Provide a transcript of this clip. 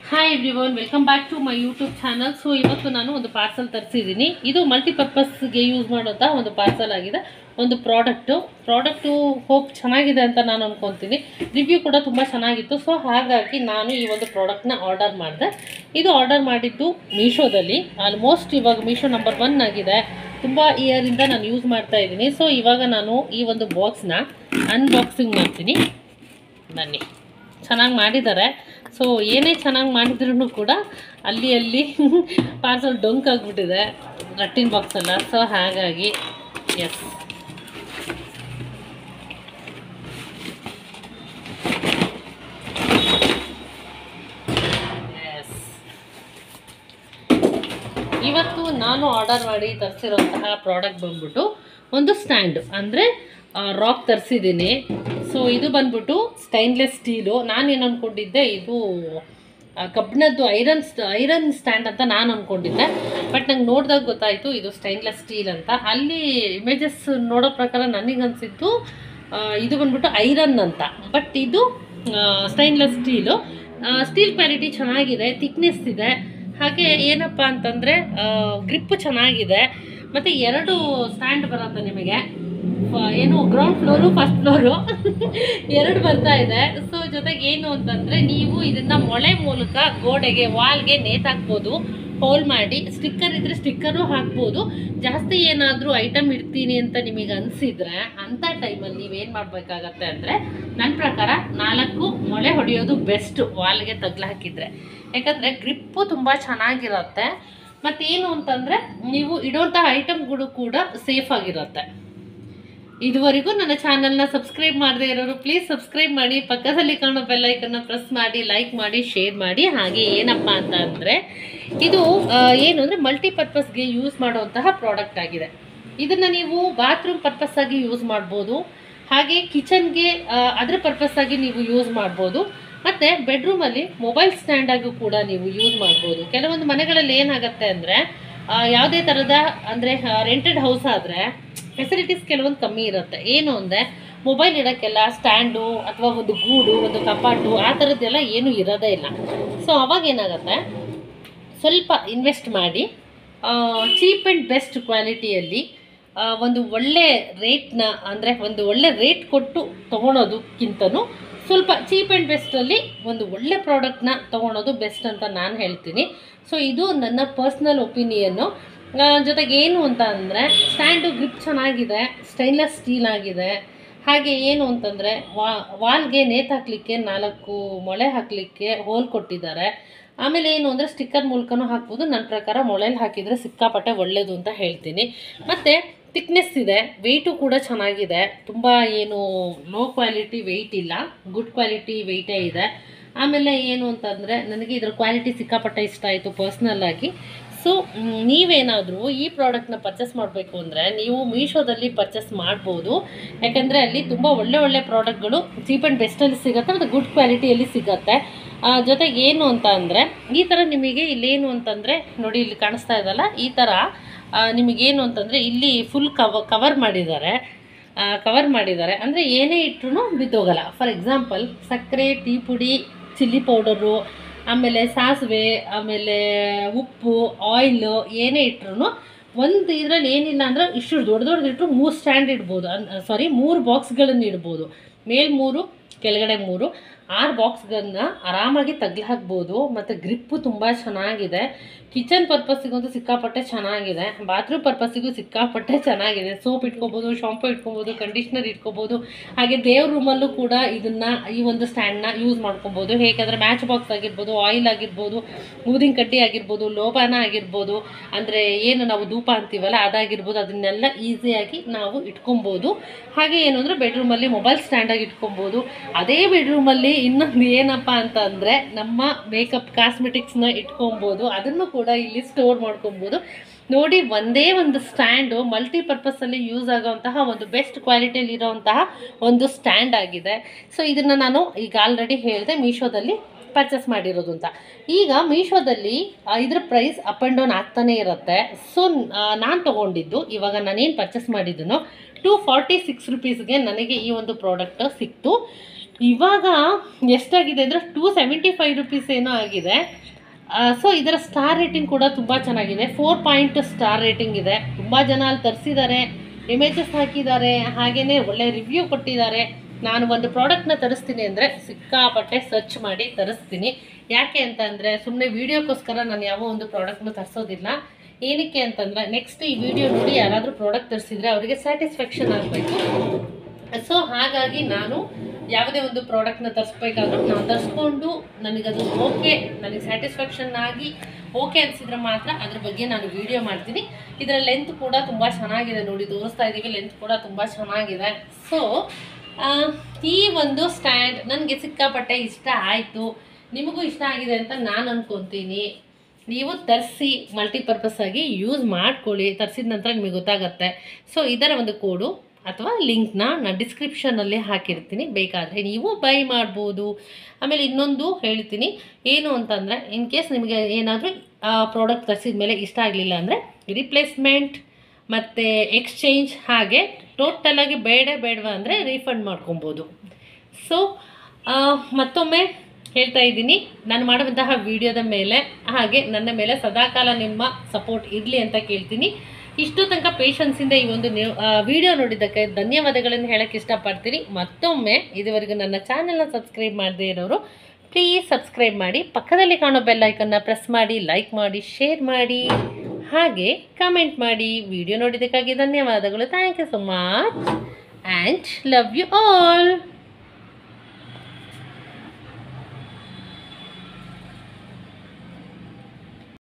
Hi everyone, welcome back to my YouTube channel. So ಇವತ್ತು ನಾನು ಒಂದು ಪಾರ್ಸಲ್ ತರಿಸಿದ್ದೀನಿ. ಇದು ಮಲ್ಟಿಪರ್ಪಸ್ಗೆ ಯೂಸ್ ಮಾಡೋಂಥ ಒಂದು ಪಾರ್ಸಲ್ ಆಗಿದೆ. ಒಂದು ಪ್ರಾಡಕ್ಟು ಹೋಪ್ ಚೆನ್ನಾಗಿದೆ ಅಂತ ನಾನು ಅಂದ್ಕೊತೀನಿ. ರಿವ್ಯೂ ಕೂಡ ತುಂಬ ಚೆನ್ನಾಗಿತ್ತು. ಸೊ ಹಾಗಾಗಿ ನಾನು ಈ ಒಂದು ಪ್ರಾಡಕ್ಟ್ನ ಆರ್ಡರ್ ಮಾಡಿದೆ. ಇದು ಆರ್ಡರ್ ಮಾಡಿದ್ದು ಮೀಶೋದಲ್ಲಿ. ಆಲ್ಮೋಸ್ಟ್ ಇವಾಗ ಮೀಶೋ ನಂಬರ್ 1 ಆಗಿದೆ. ತುಂಬ ಇಯರಿಂದ ನಾನು ಯೂಸ್ ಮಾಡ್ತಾ ಇದ್ದೀನಿ. ಸೊ ಇವಾಗ ನಾನು ಈ ಒಂದು ಬಾಕ್ಸ್ನ ಅನ್ಬಾಕ್ಸಿಂಗ್ ಮಾಡ್ತೀನಿ. ಬನ್ನಿ, ಚೆನ್ನಾಗಿ ಮಾಡಿದ್ದಾರೆ. ಸೊ ಏನೇ ಚೆನ್ನಾಗಿ ಮಾಡಿದ್ರೂ ಕೂಡ ಅಲ್ಲಿ ಪಾರ್ಸಲ್ ಡೊಂಕ್ ಆಗಿಬಿಟ್ಟಿದೆ, ರಟ್ಟಿನ ಬಾಕ್ಸಲ್ಲ. ಸೊ ಹಾಗಾಗಿ ಎಸ್, ಇವತ್ತು ನಾನು ಆರ್ಡರ್ ಮಾಡಿ ತರಿಸಿರೋಂತಹ ಪ್ರಾಡಕ್ಟ್ ಬಂದ್ಬಿಟ್ಟು ಒಂದು ಸ್ಟ್ಯಾಂಡು, ಅಂದರೆ ರಾಕ್ ತರಿಸಿದ್ದೀನಿ. ಸೊ ಇದು ಬಂದ್ಬಿಟ್ಟು ಸ್ಟೈನ್ಲೆಸ್ ಸ್ಟೀಲು. ನಾನೇನು ಅಂದ್ಕೊಂಡಿದ್ದೆ ಇದು ಕಬ್ಬಿಣದ್ದು ಐರನ್ ಸ್ಟ್ಯಾಂಡ್ ಅಂತ ನಾನು ಅಂದ್ಕೊಂಡಿದ್ದೆ. ಬಟ್ ನಂಗೆ ನೋಡಿದಾಗ ಗೊತ್ತಾಯಿತು ಇದು ಸ್ಟೈನ್ಲೆಸ್ ಸ್ಟೀಲ್ ಅಂತ. ಅಲ್ಲಿ ಇಮೇಜಸ್ ನೋಡೋ ಪ್ರಕಾರ ನನಗನ್ಸಿದ್ದು ಇದು ಬಂದ್ಬಿಟ್ಟು ಐರನ್ ಅಂತ. ಬಟ್ ಇದು ಸ್ಟೈನ್ಲೆಸ್ ಸ್ಟೀಲು. ಸ್ಟೀಲ್ ಕ್ವಾಲಿಟಿ ಚೆನ್ನಾಗಿದೆ, ಥಿಕ್ನೆಸ್ ಇದೆ. ಹಾಗೆ ಏನಪ್ಪ ಅಂತಂದರೆ ಗ್ರಿಪ್ ಚೆನ್ನಾಗಿದೆ. ಮತ್ತು 2 ಸ್ಟ್ಯಾಂಡ್ ಬರುತ್ತೆ ನಿಮಗೆ. ಏನು ಗ್ರೌಂಡ್ ಫ್ಲೋರು, ಫಸ್ಟ್ ಫ್ಲೋರು 2 ಬರ್ತಾ ಇದೆ. ಸೊ ಜೊತೆಗೆ ಏನು ಅಂತಂದರೆ ನೀವು ಇದನ್ನು ಮೊಳೆ ಮೂಲಕ ಗೋಡೆಗೆ, ವಾಲ್ಗೆ ನೇತಾಕ್ಬೋದು. ಹೋಲ್ ಮಾಡಿ ಸ್ಟಿಕ್ಕರ್ ಇದ್ದರೆ ಸ್ಟಿಕ್ಕರು ಹಾಕ್ಬೋದು. ಜಾಸ್ತಿ ಏನಾದರೂ ಐಟಮ್ ಇಡ್ತೀನಿ ಅಂತ ನಿಮಗೆ ಅನಿಸಿದರೆ ಅಂಥ ಟೈಮಲ್ಲಿ ನೀವೇನು ಮಾಡಬೇಕಾಗತ್ತೆ ಅಂದರೆ, ನನ್ನ ಪ್ರಕಾರ 4 ಮೊಳೆ ಹೊಡೆಯೋದು ಬೆಸ್ಟ್ ವಾಲ್ಗೆ ತಗ್ಲು ಹಾಕಿದರೆ. ಯಾಕಂದರೆ ಗ್ರಿಪ್ಪು ತುಂಬ ಚೆನ್ನಾಗಿರುತ್ತೆ. ಮತ್ತೇನು ಅಂತಂದರೆ ನೀವು ಇಡೋಂಥ ಐಟಮ್ಗಳು ಕೂಡ ಸೇಫ್ ಆಗಿರುತ್ತೆ. ಇದುವರೆಗೂ ನನ್ನ ಚಾನಲ್ನ ಸಬ್ಸ್ಕ್ರೈಬ್ ಮಾಡದೇ ಇರೋರು ಪ್ಲೀಸ್ ಸಬ್ಸ್ಕ್ರೈಬ್ ಮಾಡಿ, ಪಕ್ಕದಲ್ಲಿ ಕಾಣೋ ಬೆಲ್ ಐಕನ್ನ ಪ್ರೆಸ್ ಮಾಡಿ, ಲೈಕ್ ಮಾಡಿ, ಶೇರ್ ಮಾಡಿ. ಹಾಗೆ ಏನಪ್ಪ ಅಂತ ಅಂದರೆ ಇದು ಏನು ಅಂದರೆ ಮಲ್ಟಿಪರ್ಪಸ್ಗೆ ಯೂಸ್ ಮಾಡುವಂತಹ ಪ್ರಾಡಕ್ಟ್ ಆಗಿದೆ. ಇದನ್ನು ನೀವು ಬಾತ್ರೂಮ್ ಪರ್ಪಸ್ ಆಗಿ ಯೂಸ್ ಮಾಡ್ಬೋದು. ಹಾಗೆ ಕಿಚನ್ಗೆ ಅದರ ಪರ್ಪಸ್ ಆಗಿ ನೀವು ಯೂಸ್ ಮಾಡ್ಬೋದು. ಮತ್ತು ಬೆಡ್ರೂಮಲ್ಲಿ ಮೊಬೈಲ್ ಸ್ಟ್ಯಾಂಡಾಗೂ ಕೂಡ ನೀವು ಯೂಸ್ ಮಾಡ್ಬೋದು. ಕೆಲವೊಂದು ಮನೆಗಳಲ್ಲಿ ಏನಾಗುತ್ತೆ ಅಂದರೆ ಯಾವುದೇ ಥರದ ಅಂದರೆ ರೆಂಟೆಡ್ ಹೌಸ್ ಆದರೆ ಫೆಸಿಲಿಟೀಸ್ ಕೆಲವೊಂದು ಕಮ್ಮಿ ಇರುತ್ತೆ. ಏನು ಅಂದರೆ ಮೊಬೈಲ್ ಇಡೋಕ್ಕೆಲ್ಲ ಸ್ಟ್ಯಾಂಡು ಅಥವಾ ಒಂದು ಗೂಡು, ಒಂದು ಕಪಾಟು ಆ ಥರದ್ದೆಲ್ಲ ಏನೂ ಇರೋದೇ ಇಲ್ಲ. ಸೊ ಅವಾಗ ಏನಾಗುತ್ತೆ, ಸ್ವಲ್ಪ ಇನ್ವೆಸ್ಟ್ ಮಾಡಿ ಚೀಪ್ ಆ್ಯಂಡ್ ಬೆಸ್ಟ್ ಕ್ವಾಲಿಟಿಯಲ್ಲಿ ಒಂದು ಒಳ್ಳೆ ರೇಟ್ನ, ಅಂದರೆ ಒಂದು ಒಳ್ಳೆ ರೇಟ್ ಕೊಟ್ಟು ತೊಗೊಳೋದಕ್ಕಿಂತನೂ ಸ್ವಲ್ಪ ಚೀಪ್ ಆ್ಯಂಡ್ ಬೆಸ್ಟಲ್ಲಿ ಒಂದು ಒಳ್ಳೆ ಪ್ರಾಡಕ್ಟ್ನ ತೊಗೊಳೋದು ಬೆಸ್ಟ್ ಅಂತ ನಾನು ಹೇಳ್ತೀನಿ. ಸೊ ಇದು ನನ್ನ ಪರ್ಸ್ನಲ್ ಒಪಿನಿಯನ್ನು. ಜೊತೆಗೆ ಏನು ಅಂತ ಅಂದರೆ ಸ್ಟ್ಯಾಂಡು ಗ್ರಿಪ್ ಚೆನ್ನಾಗಿದೆ, ಸ್ಟೈನ್ಲೆಸ್ ಸ್ಟೀಲ್ ಆಗಿದೆ. ಹಾಗೆ ಏನು ಅಂತಂದರೆ ವಾಲ್ಗೆ ನೇತಾಕಲಿಕ್ಕೆ 4 ಮೊಳೆ ಹಾಕಲಿಕ್ಕೆ ಹೋಲ್ ಕೊಟ್ಟಿದ್ದಾರೆ. ಆಮೇಲೆ ಏನು ಅಂದರೆ ಸ್ಟಿಕ್ಕರ್ ಮೂಲಕನೂ ಹಾಕ್ಬೋದು. ನನ್ನ ಪ್ರಕಾರ ಮೊಳೆಯಲ್ಲಿ ಹಾಕಿದರೆ ಸಿಕ್ಕಾಪಟ್ಟೆ ಒಳ್ಳೆಯದು ಅಂತ ಹೇಳ್ತೀನಿ. ಮತ್ತು ಥಿಕ್ನೆಸ್ ಇದೆ, ವೆಯ್ಟು ಕೂಡ ಚೆನ್ನಾಗಿದೆ. ತುಂಬ ಏನು ಲೋ ಕ್ವಾಲಿಟಿ ವೆಯ್ಟ್ ಇಲ್ಲ, ಗುಡ್ ಕ್ವಾಲಿಟಿ ವೆಯ್ಟೇ ಇದೆ. ಆಮೇಲೆ ಏನು ಅಂತಂದರೆ ನನಗೆ ಇದರ ಕ್ವಾಲಿಟಿ ಸಿಕ್ಕಾಪಟ್ಟೆ ಇಷ್ಟ ಆಯಿತು ಪರ್ಸ್ನಲ್ಲಾಗಿ. ಸೊ ನೀವೇನಾದರೂ ಈ ಪ್ರಾಡಕ್ಟ್ನ ಪರ್ಚೇಸ್ ಮಾಡಬೇಕು ಅಂದರೆ ನೀವು ಮೀಶೋದಲ್ಲಿ ಪರ್ಚೇಸ್ ಮಾಡ್ಬೋದು. ಯಾಕಂದರೆ ಅಲ್ಲಿ ತುಂಬ ಒಳ್ಳೆ ಪ್ರಾಡಕ್ಟ್ಗಳು ಚೀಪ್ ಆ್ಯಂಡ್ ಬೆಸ್ಟಲ್ಲಿ ಸಿಗುತ್ತೆ ಮತ್ತು ಗುಡ್ ಕ್ವಾಲಿಟಿಯಲ್ಲಿ ಸಿಗುತ್ತೆ. ಜೊತೆಗೆ ಏನು ಅಂತ ಅಂದರೆ ಈ ಥರ ನಿಮಗೆ ಇಲ್ಲೇನು ಅಂತಂದರೆ ನೋಡಿ, ಇಲ್ಲಿ ಕಾಣಿಸ್ತಾ ಇದಲ್ಲ, ಈ ಥರ ನಿಮಗೇನು ಅಂತಂದರೆ ಇಲ್ಲಿ ಫುಲ್ ಕವರ್ ಮಾಡಿದ್ದಾರೆ. ಅಂದರೆ ಏನೇ ಇಟ್ಟರೂ ಬಿದ್ದೋಗಲ್ಲ. ಫಾರ್ ಎಕ್ಸಾಂಪಲ್ ಸಕ್ಕರೆ, ಟೀ ಪುಡಿ, ಚಿಲ್ಲಿ ಪೌಡರು, ಆಮೇಲೆ ಸಾಸಿವೆ, ಆಮೇಲೆ ಉಪ್ಪು, ಆಯಿಲು ಏನೇ ಇಟ್ಟರು ಒಂದು ಇದರಲ್ಲಿ ಏನಿಲ್ಲ ಅಂದರೆ ಇಷ್ಟು ದೊಡ್ಡದಿಟ್ಟರು 3 ಸ್ಟ್ಯಾಂಡ್ ಇಡ್ಬೋದು. 3 ಬಾಕ್ಸ್ಗಳನ್ನು ಇಡ್ಬೋದು. ಮೇಲ್ 3, ಕೆಳಗಡೆ 3, 6 ಬಾಕ್ಸ್ಗಳನ್ನ ಆರಾಮಾಗಿ ತಗ್ಲು ಹಾಕ್ಬೋದು. ಮತ್ತು ಗ್ರಿಪ್ಪು ತುಂಬ ಚೆನ್ನಾಗಿದೆ. ಕಿಚನ್ ಪರ್ಪಸ್ಸಿಗಂತೂ ಸಿಕ್ಕಾಪಟ್ಟೆ ಚೆನ್ನಾಗಿದೆ. ಬಾತ್ರೂಮ್ ಪರ್ಪಸ್ಸಿಗೂ ಸಿಕ್ಕಾಪಟ್ಟೆ ಚೆನ್ನಾಗಿದೆ. ಸೋಪ್ ಇಟ್ಕೋಬೋದು, ಶಾಂಪು ಇಟ್ಕೊಬೋದು, ಕಂಡೀಷ್ನರ್ ಇಟ್ಕೋಬೋದು. ಹಾಗೆ ದೇವ್ರ ರೂಮಲ್ಲೂ ಕೂಡ ಇದನ್ನು, ಈ ಒಂದು ಸ್ಟ್ಯಾಂಡ್ನ ಯೂಸ್ ಮಾಡ್ಕೊಬೋದು. ಹೇಗೆಂದರೆ ಮ್ಯಾಚ್ ಬಾಕ್ಸ್ ಆಗಿರ್ಬೋದು, ಆಯಿಲ್ ಆಗಿರ್ಬೋದು, ಊದಿನ ಕಡ್ಡಿ ಆಗಿರ್ಬೋದು, ಲೋಬಾನ ಆಗಿರ್ಬೋದು, ಅಂದರೆ ಏನು ನಾವು ಧೂಪ ಅಂತೀವಲ್ಲ ಅದಾಗಿರ್ಬೋದು, ಅದನ್ನೆಲ್ಲ ಈಸಿಯಾಗಿ ನಾವು ಇಟ್ಕೊಬೋದು. ಹಾಗೆ ಏನು ಅಂದರೆ ಬೆಡ್ರೂಮಲ್ಲಿ ಮೊಬೈಲ್ ಸ್ಟ್ಯಾಂಡಾಗಿ ಇಟ್ಕೊಬೋದು. ಅದೇ ಬೆಡ್ರೂಮಲ್ಲಿ ಇನ್ನೊಂದು ಏನಪ್ಪ ಅಂತ ಅಂದರೆ ನಮ್ಮ ಮೇಕಪ್ ಕಾಸ್ಮೆಟಿಕ್ಸ್ನ ಇಟ್ಕೊಬೋದು. ಅದನ್ನು ಕೂಡ ಇಲ್ಲಿ ಸ್ಟೋರ್ ಮಾಡ್ಕೊಬೋದು. ನೋಡಿ, ಒಂದೇ ಒಂದು ಸ್ಟ್ಯಾಂಡು ಮಲ್ಟಿಪರ್ಪಸ್ಸಲ್ಲಿ ಯೂಸ್ ಆಗೋವಂತಹ ಒಂದು ಬೆಸ್ಟ್ ಕ್ವಾಲಿಟಿಯಲ್ಲಿ ಇರೋವಂತಹ ಒಂದು ಸ್ಟ್ಯಾಂಡ್ ಆಗಿದೆ. ಸೊ ಇದನ್ನು ನಾನು ಈಗ ಆಲ್ರೆಡಿ ಹೇಳಿದೆ ಮೀಶೋದಲ್ಲಿ ಪರ್ಚೇಸ್ ಮಾಡಿರೋದು ಅಂತ. ಈಗ ಮೀಶೋದಲ್ಲಿ ಇದರ ಪ್ರೈಸ್ ಅಪ್ ಆ್ಯಂಡ್ ಡೌನ್ ಆಗ್ತಾನೆ ಇರುತ್ತೆ. ಸೊ ನಾನು ತೊಗೊಂಡಿದ್ದು, ಇವಾಗ ನಾನೇನು ಪರ್ಚೇಸ್ ಮಾಡಿದ್ದನೋ 246 ರೂಪೀಸ್ಗೆ ನನಗೆ ಈ ಒಂದು ಪ್ರಾಡಕ್ಟ್ ಸಿಕ್ತು. ಇವಾಗ ಎಷ್ಟಾಗಿದೆ ಅಂದರೆ 275 ರುಪೀಸ್ ಏನೋ ಆಗಿದೆ. ಸೊ ಇದರ ಸ್ಟಾರ್ ರೇಟಿಂಗ್ ಕೂಡ ತುಂಬ ಚೆನ್ನಾಗಿದೆ. 4 ಪಾಯಿಂಟ್ ಸ್ಟಾರ್ ರೇಟಿಂಗ್ ಇದೆ. ತುಂಬ ಜನ ಅಲ್ಲಿ ತರಿಸಿದ್ದಾರೆ, ಇಮೇಜಸ್ ಹಾಕಿದ್ದಾರೆ, ಹಾಗೆಯೇ ಒಳ್ಳೆ ರಿವ್ಯೂ ಕೊಟ್ಟಿದ್ದಾರೆ. ನಾನು ಒಂದು ಪ್ರಾಡಕ್ಟ್ನ ತರಿಸ್ತೀನಿ ಅಂದರೆ ಸಿಕ್ಕಾಪಟ್ಟೆ ಸರ್ಚ್ ಮಾಡಿ ತರಿಸ್ತೀನಿ. ಯಾಕೆ ಅಂತಂದರೆ ಸುಮ್ಮನೆ ವೀಡಿಯೋಕ್ಕೋಸ್ಕರ ನಾನು ಯಾವ ಒಂದು ಪ್ರಾಡಕ್ಟ್ನ ತರಿಸೋದಿಲ್ಲ. ಏನಕ್ಕೆ ಅಂತಂದರೆ ನೆಕ್ಸ್ಟ್ ಈ ವಿಡಿಯೋ ನೋಡಿ ಯಾರಾದರೂ ಪ್ರಾಡಕ್ಟ್ ತರಿಸಿದ್ರೆ ಅವರಿಗೆ ಸ್ಯಾಟಿಸ್ಫ್ಯಾಕ್ಷನ್ ಆಗಬೇಕು. ಸೊ ಹಾಗಾಗಿ ನಾನು ಯಾವುದೇ ಒಂದು ಪ್ರಾಡಕ್ಟ್ನ ತರಿಸ್ಬೇಕಾದ್ರೂ ನಾನು ತರಿಸ್ಕೊಂಡು ನನಗದು ಓಕೆ, ನನಗೆ ಸ್ಯಾಟಿಸ್ಫ್ಯಾಕ್ಷನ್ ಆಗಿ ಓಕೆ ಅನಿಸಿದ್ರೆ ಮಾತ್ರ ಅದ್ರ ಬಗ್ಗೆ ನಾನು ವಿಡಿಯೋ ಮಾಡ್ತೀನಿ. ಇದರ ಲೆಂತ್ ಕೂಡ ತುಂಬ ಚೆನ್ನಾಗಿದೆ, ನೋಡಿ ತೋರಿಸ್ತಾ ಇದ್ದೀವಿ, ಲೆಂತ್ ಕೂಡ ತುಂಬ ಚೆನ್ನಾಗಿದೆ. ಸೊ ಈ ಒಂದು ಸ್ಟ್ಯಾಂಡ್ ನನಗೆ ಸಿಕ್ಕಾಪಟ್ಟೆ ಇಷ್ಟ ಆಯಿತು, ನಿಮಗೂ ಇಷ್ಟ ಆಗಿದೆ ಅಂತ ನಾನು ಅಂದ್ಕೊತೀನಿ. ನೀವು ತರಿಸಿ ಮಲ್ಟಿಪರ್ಪಸ್ ಆಗಿ ಯೂಸ್ ಮಾಡ್ಕೊಳ್ಳಿ. ತರಿಸಿದ ನಂತರ ನಿಮಗೆ ಗೊತ್ತಾಗುತ್ತೆ. ಸೊ ಇದರ ಒಂದು ಕೋಡು ಅಥವಾ ಲಿಂಕ್ನ ನಾನು ಡಿಸ್ಕ್ರಿಪ್ಷನಲ್ಲಿ ಹಾಕಿರ್ತೀನಿ, ಬೇಕಾದರೆ ನೀವು ಬೈ ಮಾಡ್ಬೋದು. ಆಮೇಲೆ ಇನ್ನೊಂದು ಹೇಳ್ತೀನಿ ಏನು ಅಂತಂದರೆ, ಇನ್ ಕೇಸ್ ನಿಮಗೆ ಏನಾದರೂ ಪ್ರಾಡಕ್ಟ್ ತರಿಸಿದ ಮೇಲೆ ಇಷ್ಟ ಆಗಲಿಲ್ಲ ಅಂದರೆ ರಿಪ್ಲೇಸ್ಮೆಂಟ್ ಮತ್ತು ಎಕ್ಸ್ಚೇಂಜ್, ಹಾಗೆ ಟೋಟಲಾಗಿ ಬೇಡವಾ ಅಂದರೆ ರೀಫಂಡ್ ಮಾಡ್ಕೊಬೋದು. ಸೊ ಮತ್ತೊಮ್ಮೆ ಹೇಳ್ತಾ ಇದ್ದೀನಿ, ನಾನು ಮಾಡುವಂತಹ ವಿಡಿಯೋದ ಮೇಲೆ ಹಾಗೆ ನನ್ನ ಮೇಲೆ ಸದಾಕಾಲ ನಿಮ್ಮ ಸಪೋರ್ಟ್ ಇರಲಿ ಅಂತ ಕೇಳ್ತೀನಿ. ಇಷ್ಟು ತನಕ ಪೇಷನ್ಸಿಂದ ಈ ಒಂದು ವಿಡಿಯೋ ನೋಡಿದ್ದಕ್ಕೆ ಧನ್ಯವಾದಗಳನ್ನು ಹೇಳೋಕ್ಕೆ ಇಷ್ಟಪಡ್ತೀನಿ. ಮತ್ತೊಮ್ಮೆ ಇದುವರೆಗೂ ನನ್ನ ಚಾನೆಲ್ನ ಸಬ್ಸ್ಕ್ರೈಬ್ ಮಾಡದೇ ಇರೋರು ಪ್ಲೀಸ್ ಸಬ್ಸ್ಕ್ರೈಬ್ ಮಾಡಿ, ಪಕ್ಕದಲ್ಲಿ ಕಾಣೋ ಬೆಲ್ ಐಕನ್ನ ಪ್ರೆಸ್ ಮಾಡಿ, ಲೈಕ್ ಮಾಡಿ, ಶೇರ್ ಮಾಡಿ, ಹಾಗೆ ಕಮೆಂಟ್ ಮಾಡಿ. ವಿಡಿಯೋ ನೋಡಿದ್ದಕ್ಕಾಗಿ ಧನ್ಯವಾದಗಳು. Thank you so much and love you all.